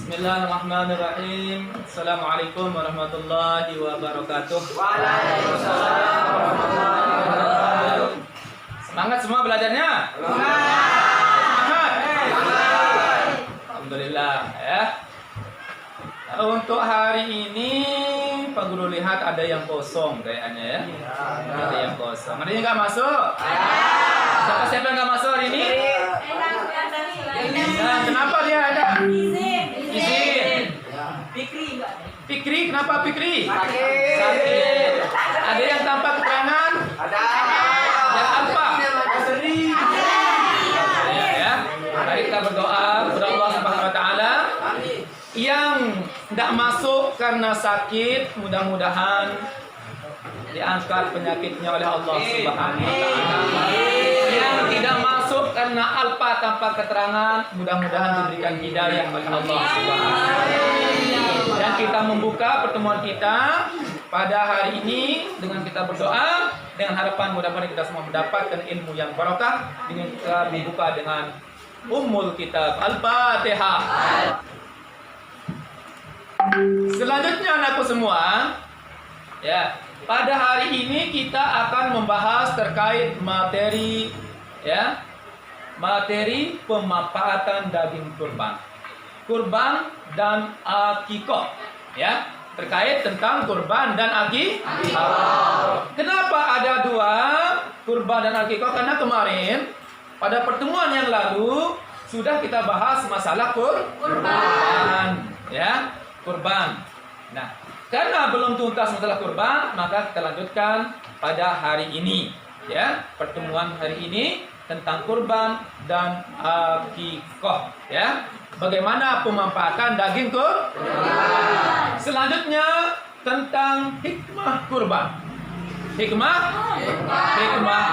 Bismillahirrahmanirrahim. Assalamualaikum warahmatullahi wabarakatuh. Waalaikumsalam warahmatullahi wabarakatuh. Semangat semua belajarnya? Semangat. Alhamdulillah ya. Untuk hari ini Pak Guru lihat ada yang kosong kayaknya ya. Ada yang kosong. Ada yang nggak masuk? Siapa yang nggak masuk hari ini? Nah, kenapa dia ada? Izin. Fikri, kenapa Fikri? Sakit. Ada yang tanpa keterangan? Ada. Yang apa? Ya. Mari kita berdoa kepada Allah Subhanahu wa taala. Yang tidak masuk karena sakit, mudah-mudahan diangkat penyakitnya oleh Allah Subhanahu wa taala. Yang tidak masuk karena alfa tanpa keterangan, mudah-mudahan diberikan hidayah oleh Allah Subhanahu wa taala. Dan kita membuka pertemuan kita pada hari ini dengan kita berdoa dengan harapan mudah-mudahan kita semua mendapatkan ilmu yang barakah dengan kita membuka dengan Ummul Kitab Al-Fatihah. Selanjutnya anakku semua, ya, pada hari ini kita akan membahas terkait materi, ya, materi pemanfaatan daging kurban, kurban dan akikah, ya, terkait tentang kurban dan akikah. Kenapa ada dua, kurban dan akikah? Karena kemarin pada pertemuan yang lalu sudah kita bahas masalah kurban, ya. Kurban. Nah, karena belum tuntas masalah kurban, maka kita lanjutkan pada hari ini, ya, pertemuan hari ini tentang kurban dan akikah, ya. Bagaimana pemanfaatan daging kurban? Selanjutnya tentang hikmah kurban. Hikmah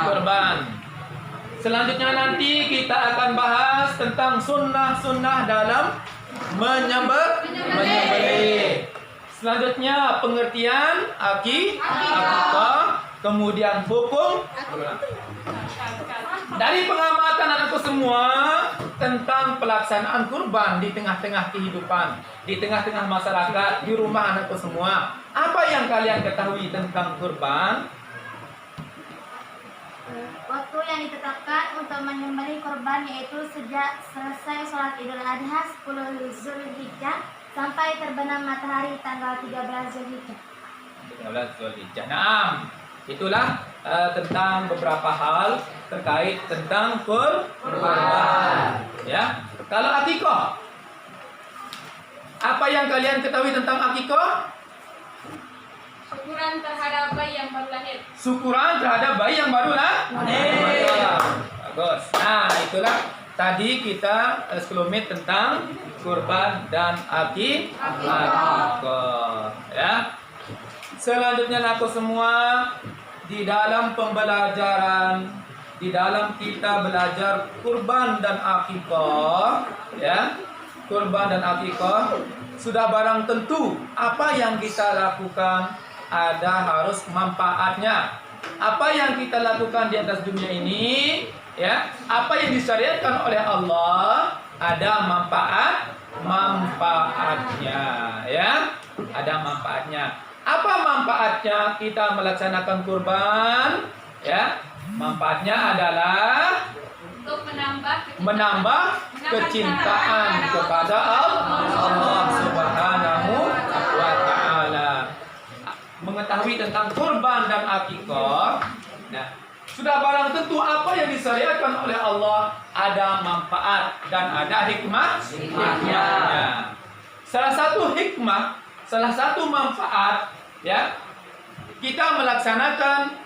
kurban. Selanjutnya nanti kita akan bahas tentang sunnah-sunnah dalam menyembelih. Selanjutnya pengertian akikah, kemudian hukum. Dari pengamatan anakku semua tentang pelaksanaan kurban di tengah-tengah kehidupan, di tengah-tengah masyarakat, di rumah anakku semua, apa yang kalian ketahui tentang kurban? Waktu yang ditetapkan untuk menyembelih korban yaitu sejak selesai sholat Idul Adha 10 Zulhijjah sampai terbenam matahari tanggal 13 Zulhijjah. 13 Zulhijjah. Nah, itulah tentang beberapa hal terkait tentang kurban. Ya. Kalau akikah, apa yang kalian ketahui tentang akikah? Syukuran terhadap bayi yang baru lahir. Syukuran terhadap bayi yang baru lahir. Bagus. Nah, itulah tadi kita sekelumit tentang kurban dan akikah. Ya. Selanjutnya aku semua di dalam pembelajaran, di dalam kita belajar kurban dan akikah, ya. Kurban dan akikah sudah barang tentu apa yang kita lakukan ada harus manfaatnya. Apa yang kita lakukan di atas dunia ini, ya, apa yang disyariatkan oleh Allah ada manfaatnya, ya, ada manfaatnya. Apa manfaatnya kita melaksanakan kurban? Ya, manfaatnya adalah Untuk menambah kecintaan kepada Allah Subhanahu wa taala. Mengetahui tentang kurban dan akikah, nah, sudah barang tentu apa yang disyariatkan oleh Allah ada manfaat dan ada hikmahnya. Salah satu hikmah, salah satu manfaat, ya, kita melaksanakan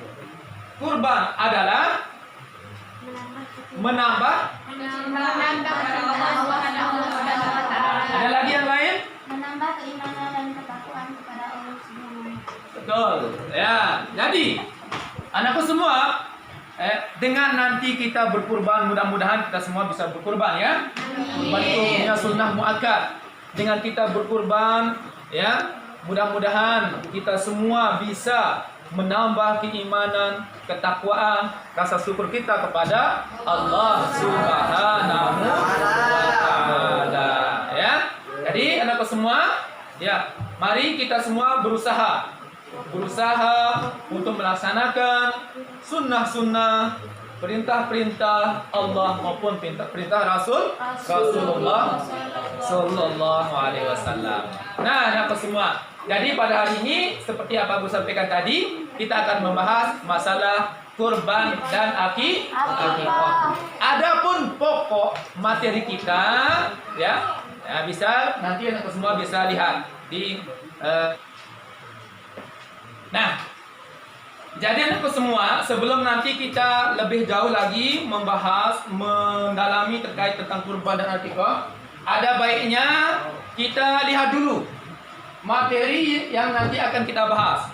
kurban adalah menambah. Ada lagi yang lain? Menambah keimanan dan ketakwaan kepada Allah Subhanahu wa taala. Betul. Ya, jadi anakku semua, dengan nanti kita berkurban, mudah-mudahan kita semua bisa berkurban, ya. Kurban itu punya sunnah muakkad. Dengan kita berkurban, ya, mudah-mudahan kita semua bisa menambah keimanan, ketakwaan, rasa syukur kita kepada Allah Subhanahu wa taala, ya. Jadi semua, ya, mari kita semua berusaha untuk melaksanakan sunnah-sunnah, perintah-perintah Allah maupun perintah Rasulullah Sallallahu Alaihi Wasallam. Nah, anak semua. Jadi pada hari ini seperti apa Ibu sampaikan tadi, kita akan membahas masalah kurban dan akikah. Adapun pokok materi kita, ya, bisa nanti anak semua bisa lihat di. Nah, jadi anak semua, sebelum nanti kita lebih jauh lagi membahas, mendalami terkait tentang kurban dan akikah, ada baiknya kita lihat dulu materi yang nanti akan kita bahas.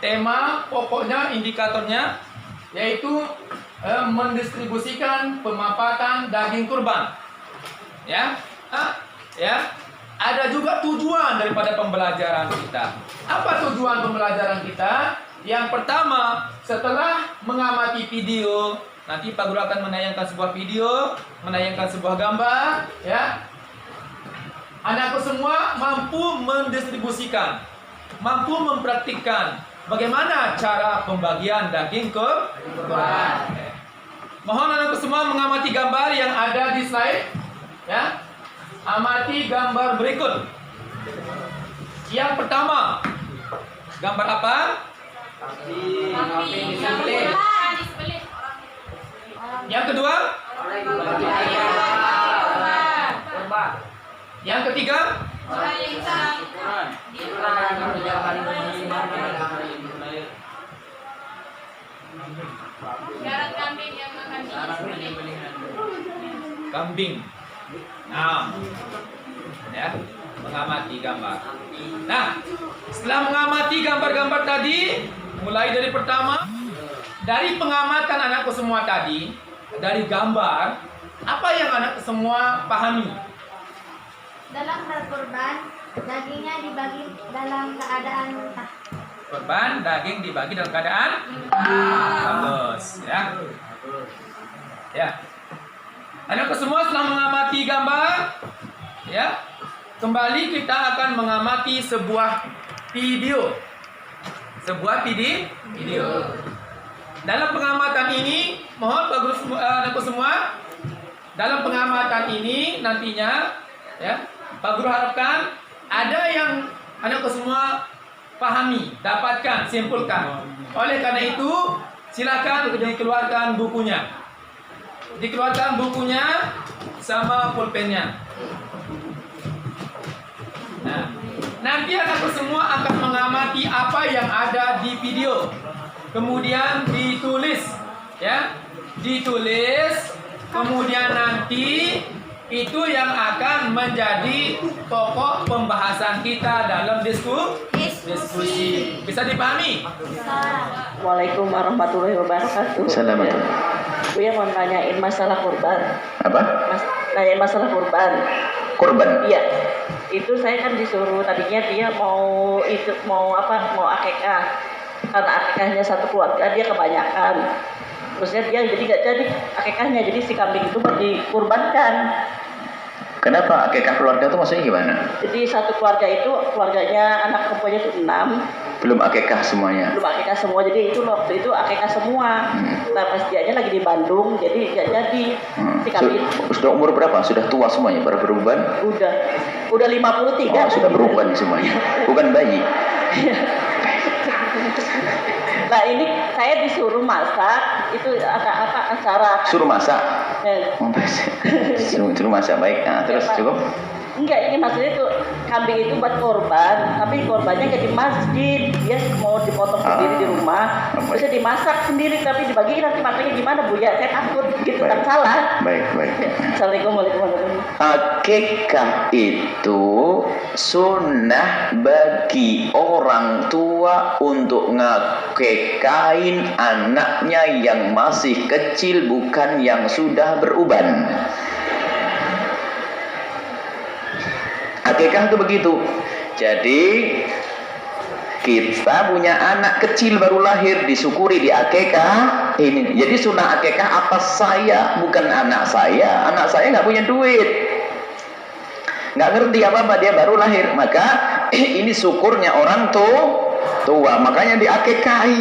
Tema pokoknya, indikatornya, yaitu mendistribusikan pemapakan daging kurban. Ya, ya. Ada juga tujuan daripada pembelajaran kita. Apa tujuan pembelajaran kita? Yang pertama, setelah mengamati video, nanti Pak Guru akan menayangkan sebuah video, menayangkan sebuah gambar, ya. Anakku semua mampu mendistribusikan, mampu mempraktikkan bagaimana cara pembagian daging kurban. Mohon anakku semua mengamati gambar yang ada di slide, ya. Amati gambar berikut. Yang pertama, gambar apa? Kambing disembelih. disembelih. Yang kedua? Kurban. Yang ketiga? Orang yang Kurban. Jarak kambing yang akan disembelih. Kambing. Nah, ya, mengamati gambar. Nah, setelah mengamati gambar-gambar tadi, mulai dari pertama, dari pengamatan anakku semua tadi, dari gambar, apa yang anakku semua pahami? Dalam hal kurban, dagingnya dibagi dalam keadaan mentah. Kurban, daging dibagi dalam keadaan bagus, ya. Ya. Anakku semua setelah mengamati gambar, ya, kembali kita akan mengamati sebuah video. Sebuah video. Dalam pengamatan ini, mohon Pak Guru, anakku semua, dalam pengamatan ini nantinya, ya, Pak Guru harapkan ada yang anakku semua pahami, dapatkan, simpulkan. Oleh karena itu, silakan dikeluarkan bukunya. Dikeluarkan bukunya sama pulpennya. Nah, nanti anakku semua akan mengamati apa yang ada di video. Kemudian ditulis, ya. Ditulis, kemudian nanti itu yang akan menjadi pokok pembahasan kita dalam diskusi. Bisa dipahami? Assalamualaikum warahmatullahi wabarakatuh. Assalamualaikum. Buya mau nanyain masalah kurban. Apa? Nanyain masalah kurban. Kurban. Iya. Itu saya kan disuruh tadinya dia mau akikah. Karena akikahnya satu keluarga dia kebanyakan. Terusnya dia jadi nggak jadi akikahnya, jadi si kambing itu buat dikurbankan. Kenapa akikah keluarga itu maksudnya gimana? Jadi satu keluarga itu, keluarganya anak perempuannya itu 6. Belum akikah semuanya. Belum akikah semua, jadi itu waktu itu akikah semua. Nah pas dianya lagi di Bandung, jadi nggak jadi si kambing. Sudah umur berapa? Sudah tua semuanya? Pada beruban? Udah 53. Oh, sudah beruban semuanya. Bukan bayi. Nah ini saya disuruh masak, itu acara. Suruh masak. Ya. Suruh masak, baik. Nah, terus Ya, Pak. cukup. Enggak, ini maksudnya tuh kambing itu buat korban, tapi korbannya nggak di masjid, dia mau dipotong sendiri di rumah, bisa dimasak sendiri, tapi dibagiin nanti masaknya gimana Bu ya? Saya takut gitu kan salah. Baik. Assalamualaikum warahmatullahi wabarakatuh. Akikah itu sunnah bagi orang tua untuk ngakikain anaknya yang masih kecil, bukan yang sudah beruban. Akikah itu begitu. Jadi kita punya anak kecil baru lahir, disyukuri di akikah ini. Jadi sunnah akikah atas saya, bukan anak saya. Anak saya nggak punya duit. nggak ngerti apa-apa, dia baru lahir. Maka ini syukurnya orang tua, makanya diakekahi.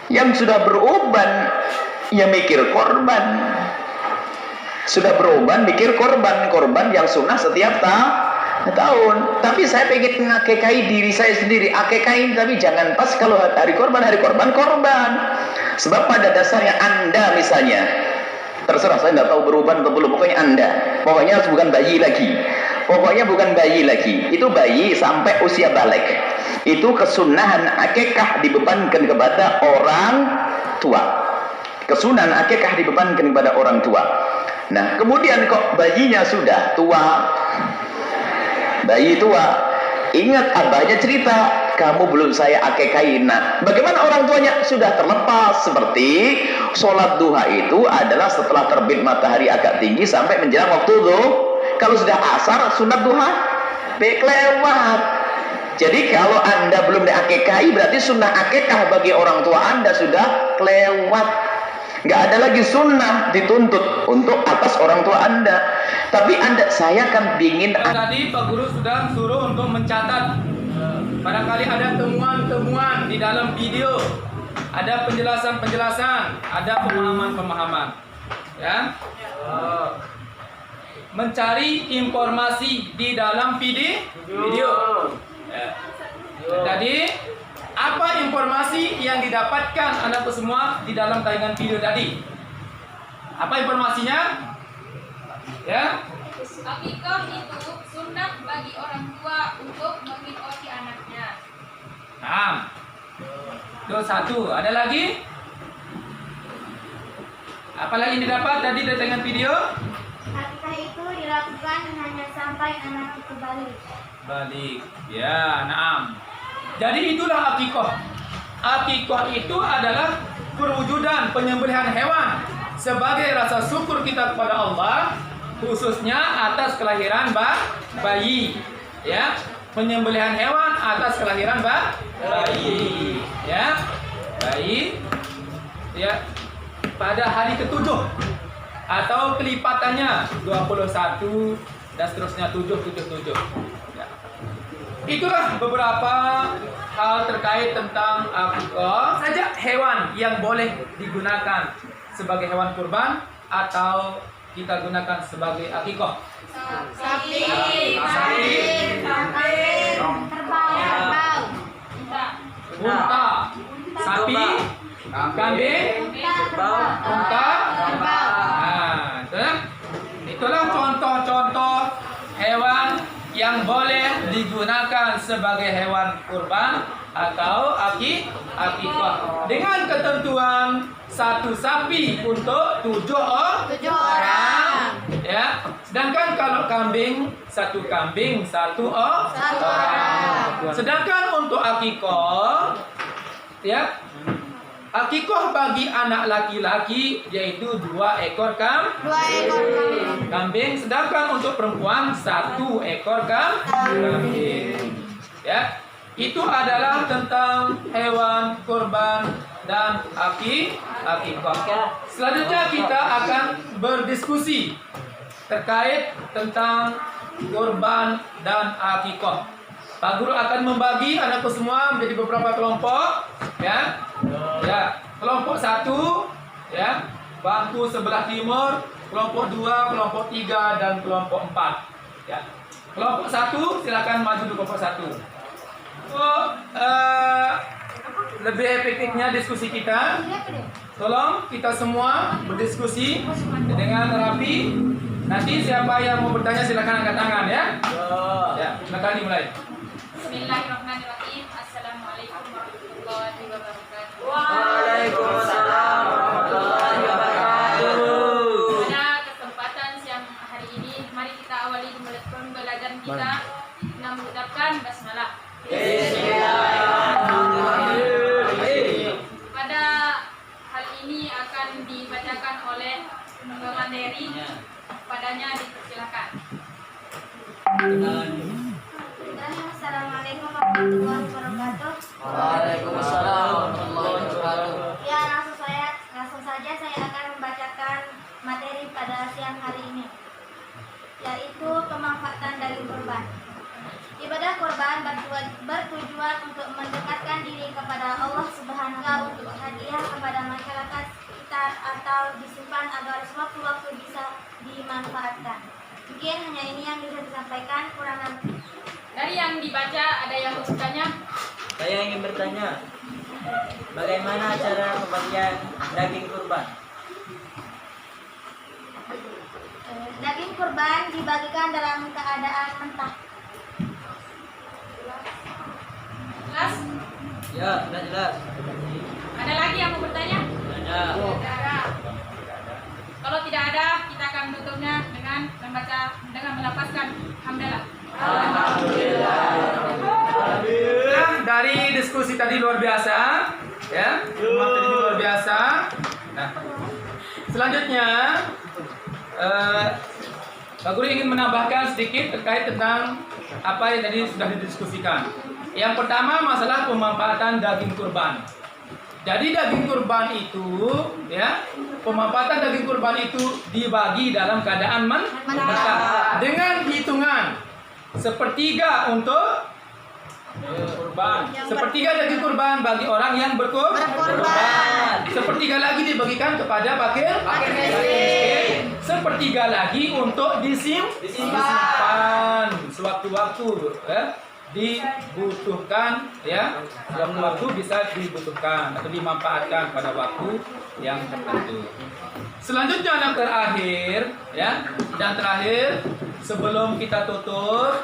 Yang sudah beruban, ya mikir korban. Sudah beruban, mikir korban yang sunnah setiap tahun. Tapi saya pengen ngakekahi diri saya sendiri, akekahin, tapi jangan pas kalau hari korban. Sebab pada dasarnya Anda misalnya, terserah saya nggak tahu beruban atau belum, pokoknya Anda, pokoknya bukan bayi lagi, itu bayi sampai usia balik. Itu kesunahan akekah dibebankan kepada orang tua. Kesunahan akekah dibebankan kepada orang tua. Nah, kemudian kok bayinya sudah tua, bayi tua, ingat abahnya cerita, kamu belum saya akekahin. Nah, bagaimana orang tuanya? Sudah terlepas. Seperti sholat duha itu adalah setelah terbit matahari agak tinggi sampai menjelang waktu zuhur. Kalau sudah asar, sunat duha lewat. Jadi kalau Anda belum diakekahi, berarti sunnah akekah bagi orang tua Anda sudah lewat. Nggak ada lagi sunnah dituntut untuk atas orang tua Anda. Tapi saya kan ingin. Tadi Pak Guru sudah suruh untuk mencatat. Barangkali ada temuan-temuan di dalam video, ada penjelasan-penjelasan, ada pemahaman-pemahaman. Ya. Mencari informasi di dalam video. Ya. Jadi apa informasi yang didapatkan anakku semua di dalam tayangan video tadi? Apa informasinya? Ya. Akikah itu sunnah bagi orang tua untuk mengikuti anaknya. Nah, itu satu. Ada lagi? Apa lagi yang didapat tadi dari tayangan video? Akikah itu dilakukan hanya sampai anak itu Balik. Ya, naam. Jadi itulah akikah. Akikah itu adalah perwujudan penyembelihan hewan sebagai rasa syukur kita kepada Allah, khususnya atas kelahiran bayi. Ya, penyembelihan hewan atas kelahiran bayi. Ya, bayi. Ya, pada hari ke-7 atau kelipatannya 21 dan seterusnya 777. Ya. Itulah beberapa hal terkait tentang akikah. Saja hewan yang boleh digunakan sebagai hewan kurban atau kita gunakan sebagai akikah. Sapi, kerbau, Unta, sapi, kambing, unta. Nah, itulah contoh-contoh hewan yang boleh digunakan sebagai hewan kurban atau akikah dengan ketentuan satu sapi untuk 7 orang. Ya, sedangkan kalau kambing satu orang. Sedangkan untuk akikah, ya, akikah bagi anak laki-laki yaitu 2 ekor kambing, sedangkan untuk perempuan 1 ekor kambing. Ya, itu adalah tentang hewan kurban dan akikah. Selanjutnya kita akan berdiskusi terkait tentang kurban dan akikah. Pak Guru akan membagi anakku semua menjadi beberapa kelompok, ya. Ya, kelompok 1, ya, bangku sebelah timur, kelompok 2, kelompok 3 dan kelompok 4. Ya. Kelompok 1 silakan maju di kelompok 1. Lebih efektifnya diskusi kita, tolong kita semua berdiskusi dengan rapi. Nanti siapa yang mau bertanya silakan angkat tangan, ya. Ya, silakan dimulai. Bismillahirrahmanirrahim. Assalamualaikum warahmatullahi wabarakatuh. Waalaikumsalam warahmatullahi wabarakatuh. Pada kesempatan siang hari ini, mari kita awali pembelajaran kita dengan mengucapkan basmalah. Bismillahirrahmanirrahim. Pada hal ini akan dibacakan oleh pemateri. Padanya dipersilakan. Assalamualaikum warahmatullahi wabarakatuh. Waalaikumsalam warahmatullahi wabarakatuh. Ya, langsung saja saya akan membacakan materi pada siang hari ini, yaitu pemanfaatan daging kurban. Ibadah kurban bertujuan untuk mendekatkan diri kepada Allah Subhanahu wa Ta'ala, untuk hadiah kepada masyarakat sekitar atau disimpan agar sewaktu-waktu bisa dimanfaatkan. Mungkin hanya ini yang bisa disampaikan, kurang lebih. Dari yang dibaca ada yang bertanya? Saya ingin bertanya, bagaimana cara pembagian daging kurban? Daging kurban dibagikan dalam keadaan mentah. Jelas? Ya, sudah jelas. Ada lagi yang mau bertanya? Ada. Tidak ada. Kalau tidak ada, kita akan menutupnya dengan melafazkan hamdalah. Nah, dari diskusi tadi luar biasa, ya, materi luar biasa. Nah, selanjutnya Pak Guru ingin menambahkan sedikit terkait tentang apa yang tadi sudah didiskusikan. Yang pertama masalah pemanfaatan daging kurban. Jadi daging kurban itu, ya, pemanfaatan daging kurban itu dibagi dalam keadaan mentah dengan hitungan sepertiga untuk kurban, sepertiga daging kurban bagi orang yang berkurban, sepertiga lagi dibagikan kepada fakir miskin, sepertiga lagi untuk disimpan sewaktu-waktu, ya, dibutuhkan, ya, sewaktu-waktu bisa dibutuhkan atau dimanfaatkan pada waktu yang tertentu. Selanjutnya yang terakhir, ya, dan terakhir sebelum kita tutup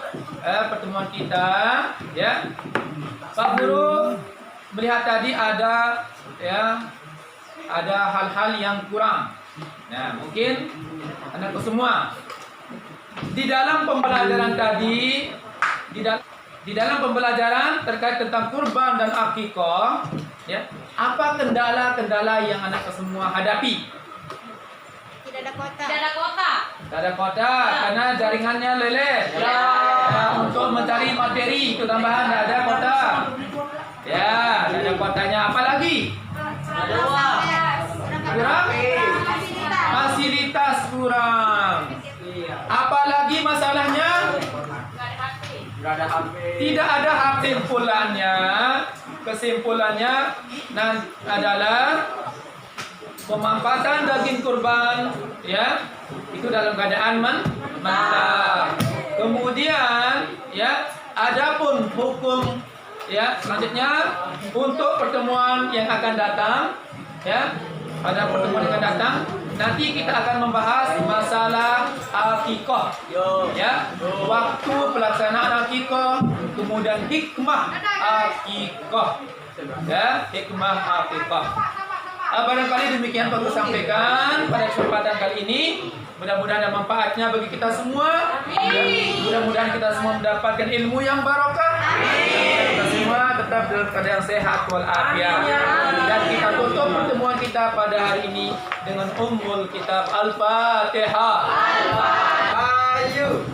pertemuan kita, ya, Pak Guru melihat tadi ada, ya, ada hal-hal yang kurang. Nah, mungkin anakku semua di dalam pembelajaran tadi, di dalam pembelajaran terkait tentang kurban dan akikah, ya, apa kendala-kendala yang anak semua hadapi? Tidak ada kota. Tidak ada kota. Tidak ada kota karena jaringannya lelet. Ya, untuk mencari materi itu tambahan tidak ada kota. Ya, tidak ada kotanya. Apalagi? Kurang? Fasilitas kurang. Apalagi masalahnya? Tidak ada HP kesimpulannya adalah pemanfaatan daging kurban, ya, itu dalam keadaan mentah. Kemudian, ya, adapun hukum, ya, selanjutnya untuk pertemuan yang akan datang, ya, pada pertemuan yang akan datang nanti kita akan membahas masalah akikah, ya, waktu pelaksanaan akikah, kemudian hikmah akikah, ya, hikmah akikah. Barangkali demikian Pak Guru sampaikan pada kesempatan kali ini. Mudah-mudahan ada manfaatnya bagi kita semua. Mudah-mudahan kita semua mendapatkan ilmu yang barokah. Kita semua tetap dalam keadaan sehat walafiat. Dan kita tutup pertemuan kita pada hari ini dengan Ummul Kitab Al-Fatihah. Ayo.